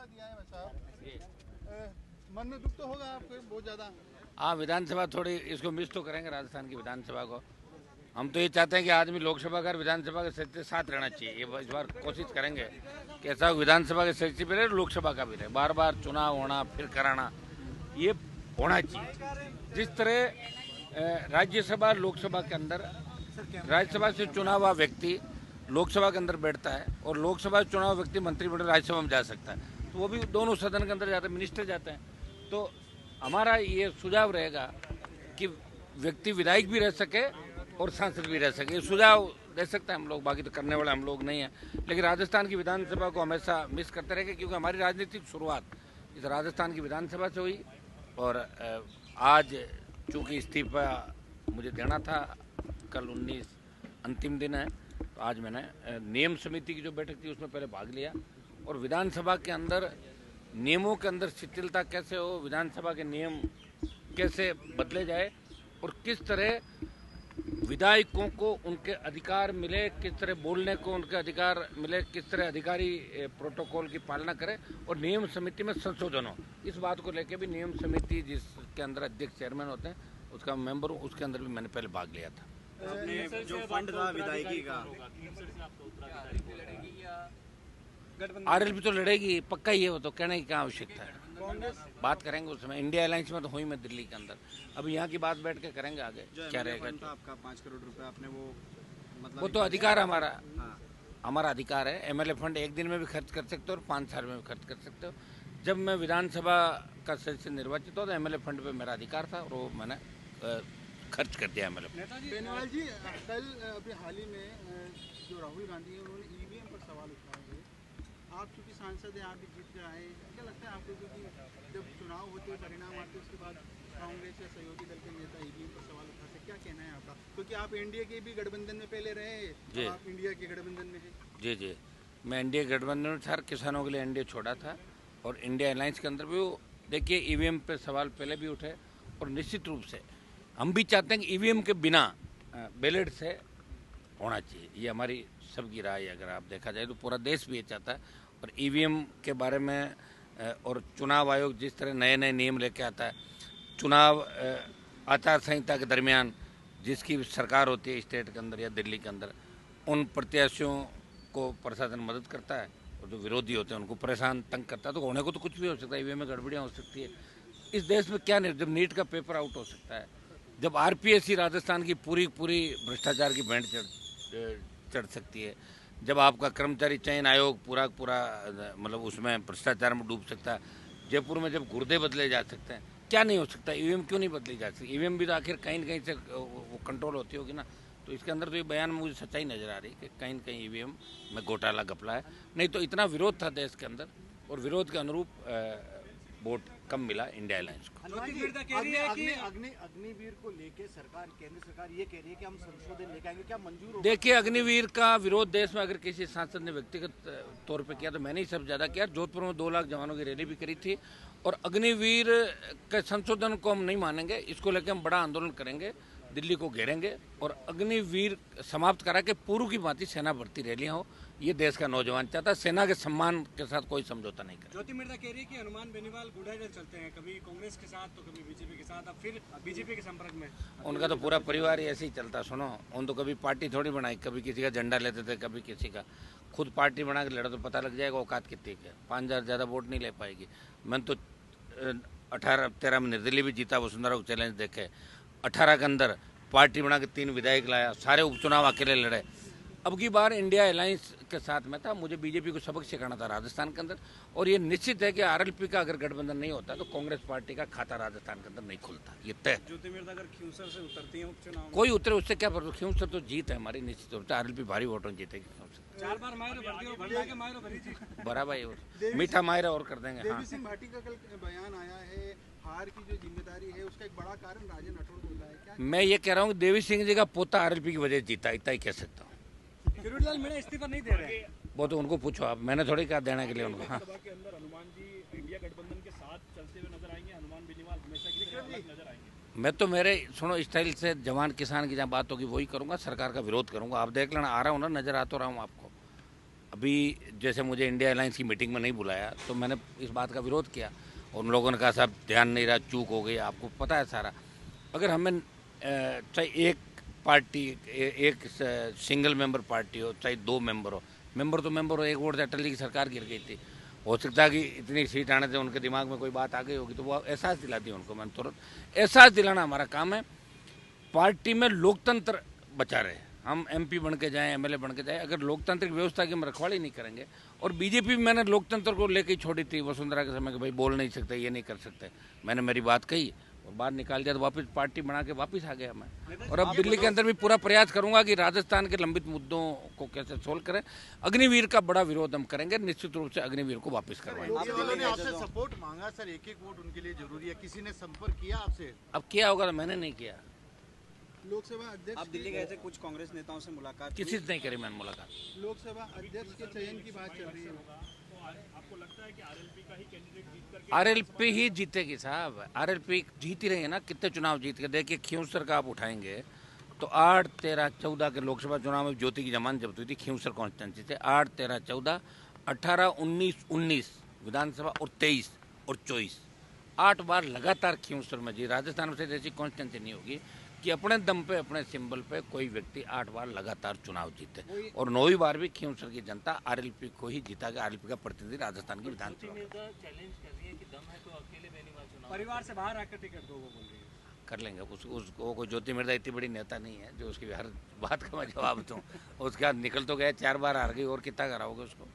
इस्तीफा दिया है साहब, मन में दुख तो होगा आपको बहुत ज़्यादा। हाँ, विधानसभा थोड़ी इसको मिस तो करेंगे राजस्थान की विधानसभा को। हम तो ये चाहते हैं कि आदमी लोकसभा का विधानसभा के साथ रहना चाहिए। ये इस बार कोशिश करेंगे कि ऐसा विधानसभा के सचिव भी रहे, लोकसभा का भी रहे। बार बार चुनाव होना फिर कराना ये होना चाहिए। जिस तरह राज्यसभा लोकसभा के अंदर, राज्यसभा से चुना हुआ व्यक्ति लोकसभा के अंदर बैठता है और लोकसभा से चुना हुआ व्यक्ति मंत्रिमंडल राज्यसभा में जा सकता है, तो वो भी दोनों सदन के अंदर जाते हैं, मिनिस्टर जाते हैं। तो हमारा ये सुझाव रहेगा कि व्यक्ति विधायक भी रह सके और सांसद भी रह सके। ये सुझाव दे सकते हैं हम लोग, बाकी तो करने वाले हम लोग नहीं हैं। लेकिन राजस्थान की विधानसभा को हमेशा मिस करते रहेंगे, क्योंकि हमारी राजनीतिक शुरुआत इस राजस्थान की विधानसभा से हुई। और आज चूँकि इस्तीफा मुझे देना था, कल 19 अंतिम दिन है, तो आज मैंने नियम समिति की जो बैठक थी उसमें पहले भाग लिया। और विधानसभा के अंदर नियमों के अंदर शिथिलता कैसे हो, विधानसभा के नियम कैसे बदले जाए और किस तरह विधायकों को उनके अधिकार मिले, किस तरह बोलने को उनके अधिकार मिले, किस तरह अधिकारी प्रोटोकॉल की पालना करें और नियम समिति में संशोधन हो, इस बात को लेकर भी नियम समिति जिसके अंदर अध्यक्ष चेयरमैन होते हैं उसका मेंबर हूँ, उसके अंदर भी मैंने पहले भाग लिया था। आपने जो फंड था विधायकी का, आरएलपी तो लड़ेगी, पक्का ही है, वो तो कहने की क्या आवश्यकता है। बात करेंगे उस समय। इंडिया अलायंस में तो हुई मैं दिल्ली के अंदर, अब यहाँ की बात बैठ के करेंगे आगे क्या रहेगा। आपका 5 करोड़ रुपए आपने वो तो अधिकार हमारा, हमारा अधिकार है। एमएलए फंड एक दिन में भी खर्च कर सकते हो और 5 साल में भी खर्च कर सकते हो। जब मैं विधानसभा का सदस्य निर्वाचित हो तो एमएलए फंड पे मेरा अधिकार था और वो मैंने खर्च कर दिया एमएलए। बेनीवाल जी, कल अभी हाल ही में जो राहुल गांधी है उन्होंने ईवीएम पर सवाल उठाए हैं। आप चूँकि सांसद हैं, आप भी जीत के आए, क्या लगता है आपको, क्योंकि जब चुनाव होते परिणाम आते उसके बाद कांग्रेस या सहयोगी दल के नेता ईवीएम पर सवाल उठाते, क्या कहना है आपका? क्योंकि आप एनडीए के भी गठबंधन में पहले रहे, तो आप इंडिया के गठबंधन में हैं। जी जी, मैं एनडीए गठबंधन में था, किसानों के लिए एनडीए छोड़ा था और इंडिया अलायंस के अंदर भी वो देखिए ईवीएम पे सवाल पहले भी उठे। और निश्चित रूप से हम भी चाहते हैं कि ईवीएम के बिना बैलेट से होना चाहिए, ये हमारी सबकी राय है। अगर आप देखा जाए तो पूरा देश भी ये चाहता है। और ईवीएम के बारे में और चुनाव आयोग जिस तरह नए नए नियम लेके आता है, चुनाव आचार संहिता के दरमियान जिसकी सरकार होती है स्टेट के अंदर या दिल्ली के अंदर, उन प्रत्याशियों को प्रशासन मदद करता है और जो विरोधी होते हैं उनको परेशान तंग करता है। तो होने को तो कुछ भी हो सकता है, ईवीएम में गड़बड़ियाँ हो सकती है। इस देश में क्या नहीं, जब नीट का पेपर आउट हो सकता है, जब आरपीएससी राजस्थान की पूरी भ्रष्टाचार की भेंट चढ़ सकती है, जब आपका कर्मचारी चयन आयोग पूरा मतलब उसमें भ्रष्टाचार में डूब सकता है, जयपुर में जब गुर्दे बदले जा सकते हैं, क्या नहीं हो सकता? ईवीएम क्यों नहीं बदली जा सकती? ईवीएम भी तो आखिर कहीं न कहीं से वो कंट्रोल होती होगी ना। तो इसके अंदर तो ये बयान में मुझे सच्चाई नज़र आ रही कि कहीं न कहीं ईवीएम में घोटाला घपला है। नहीं तो इतना विरोध था देश के अंदर और विरोध के अनुरूप वोट कम मिला इंडिया अलायंस को। अग्निवीर को लेके सरकार, केंद्र सरकार ये कह रही है कि हम संशोधन लेके आएंगे, क्या मंजूर होगा? देखिए, अग्निवीर का विरोध देश में अगर किसी सांसद ने व्यक्तिगत तौर पे किया तो मैंने ही सबसे ज़्यादा किया। जोधपुर में 2 लाख जवानों की रैली भी करी थी। और अग्निवीर के संशोधन को हम नहीं मानेंगे, इसको लेकर हम बड़ा आंदोलन करेंगे, दिल्ली को घेरेंगे और अग्निवीर समाप्त करा के पूर्व की भांति सेना भर्ती रैलियाँ हो, ये देश का नौजवान चाहता है। सेना के सम्मान के साथ कोई समझौता नहीं करें। ज्योति मिर्जा कह रही है कि हनुमान बेनीवाल गुड़ाइडर चलते हैं, कभी कांग्रेस के साथ तो कभी बीजेपी के साथ, अब फिर बीजेपी के संपर्क में। उनका तो पूरा परिवार ही ऐसे ही चलता। सुनो, उन तो कभी पार्टी थोड़ी बनाई, कभी किसी का झंडा लेते थे, कभी किसी का। खुद पार्टी बना के लड़ा तो पता लग जाएगा औकात कितनी है। 5000 ज़्यादा वोट नहीं ले पाएगी। मैंने तो 18-13 में निर्दलीय भी जीता, वसुंधरा को चैलेंज देखे। 18 के अंदर पार्टी बना के 3 विधायक लाया, सारे उपचुनाव अकेले लड़े। अब की बार इंडिया अलायंस के साथ में था, मुझे बीजेपी को सबक सिखाना था राजस्थान के अंदर। और ये निश्चित है कि आरएलपी का अगर गठबंधन नहीं होता तो कांग्रेस पार्टी का खाता राजस्थान के अंदर नहीं खुलता, ये तय। ज्योति मिर्जा अगर खींवसर से उतरती है उपचुनाव, कोई उतरे उससे क्या फर्क? खींवसर तो जीत है हमारी निश्चित रूप से, आरएलपी भारी वोटों जीतेगी। 4 बार मायरो भर दियो, भर लाके मायरो भरी थी। बराबर और मीठा मायरा और कर देंगे। देवी सिंह भाटी का कल बयान आया है, हार की जो जिम्मेदारी है उसका एक बड़ा कारण राजन राठौड़ बोला है, क्या? मैं ये कह रहा हूँ देवी सिंह जी का पोता आरएलपी की वजह जीता, इतना ही कह सकता हूँ। किरोड़ीलाल मीणा इस्तीफा नहीं दे रहे हैं। वो तो उनको पूछो आप, मैंने थोड़ी कहा देने के लिए उनको। हाँ, सभा के अंदर हनुमान जी इंडिया गठबंधन के साथ चलते हुए नजर आएंगे, हनुमान बेनीवाल हमेशा की तरह अलग नजर आएंगे। मैं तो मेरे सुनो स्टाइल से जवान किसान की जहाँ बात होगी वही करूँगा, सरकार का विरोध करूँगा। आप देख लेना, आ रहा हूँ ना, नजर आ तो रहा हूँ आपको। अभी जैसे मुझे इंडिया अलायंस की मीटिंग में नहीं बुलाया तो मैंने इस बात का विरोध किया और उन लोगों ने कहा साहब ध्यान नहीं रहा, चूक हो गई, आपको पता है सारा। अगर हमें चाहे एक पार्टी एक सिंगल मेंबर पार्टी हो चाहे दो मेंबर हो, मेंबर तो मेंबर हो, एक वोट से अटल जी की सरकार गिर गई थी। हो सकता है कि इतनी सीट आने से उनके दिमाग में कोई बात आ गई होगी तो वो एहसास दिलाती है उनको। मैंने तुरंत एहसास दिलाना हमारा काम है। पार्टी में लोकतंत्र बचा रहे, हम एमपी बन के जाएं, एमएलए बन के जाएं, अगर लोकतांत्रिक व्यवस्था की हम रखवाली नहीं करेंगे। और बीजेपी भी मैंने लोकतंत्र को लेकर ही छोड़ी थी वसुंधरा के समय कि भाई बोल नहीं सकते, ये नहीं कर सकते। मैंने मेरी बात कही और बाहर निकाल दिया तो वापस पार्टी बना के वापस आ गया मैं। और अब दिल्ली के अंदर भी पूरा प्रयास करूंगा कि राजस्थान के लंबित मुद्दों को कैसे सोल्व करें। अग्निवीर का बड़ा विरोध हम करेंगे, निश्चित रूप से अग्निवीर को वापस करवाएंगे। आप दिल्ली गए आपसे थे तो- सपोर्ट मांगा सर, एक एक वोट उनके लिए जरूरी है, किसी ने संपर्क किया आपसे? अब किया होगा तो मैंने नहीं किया, लोकसभा अध्यक्ष आप दिल्ली गए थे, कुछ कांग्रेस नेताओं से मुलाकात किसी से नहीं करी मैंने मुलाकात। लोकसभा अध्यक्ष के चयन की बात चल रही है। आरएलपी ही जीतेगी साहब, आरएलपी जीत ही रही है ना। कितने चुनाव जीत के देखिए, खींवसर का आप उठाएंगे तो 8, 13, 14 के लोकसभा चुनाव में ज्योति की जमानत जब्त हुई थी खींवसर कॉन्स्टिट्यूंसी से। 8, 13, 14, 18, 19 विधानसभा और 23 और 24 8 बार लगातार खींवसर में जी। राजस्थान में से जैसी कॉन्स्टिट्यूंसी नहीं होगी कि अपने दम पे अपने सिंबल पे कोई व्यक्ति 8 बार लगातार चुनाव जीते। और 9वीं बार भी खींवसर की जनता आरएलपी को ही जीता के आरएलपी का प्रतिनिधि राजस्थान की विधानसभा परिवार से बाहर आकर टिकट दो, वो बोल रही है। कर लेंगे। उसको कोई ज्योति मिर्जा इतनी बड़ी नेता नहीं है जो उसकी हर बात का मैं जवाब दूँ। उसके बाद निकल तो गया, 4 बार हार गई और कितना कराओगे उसको।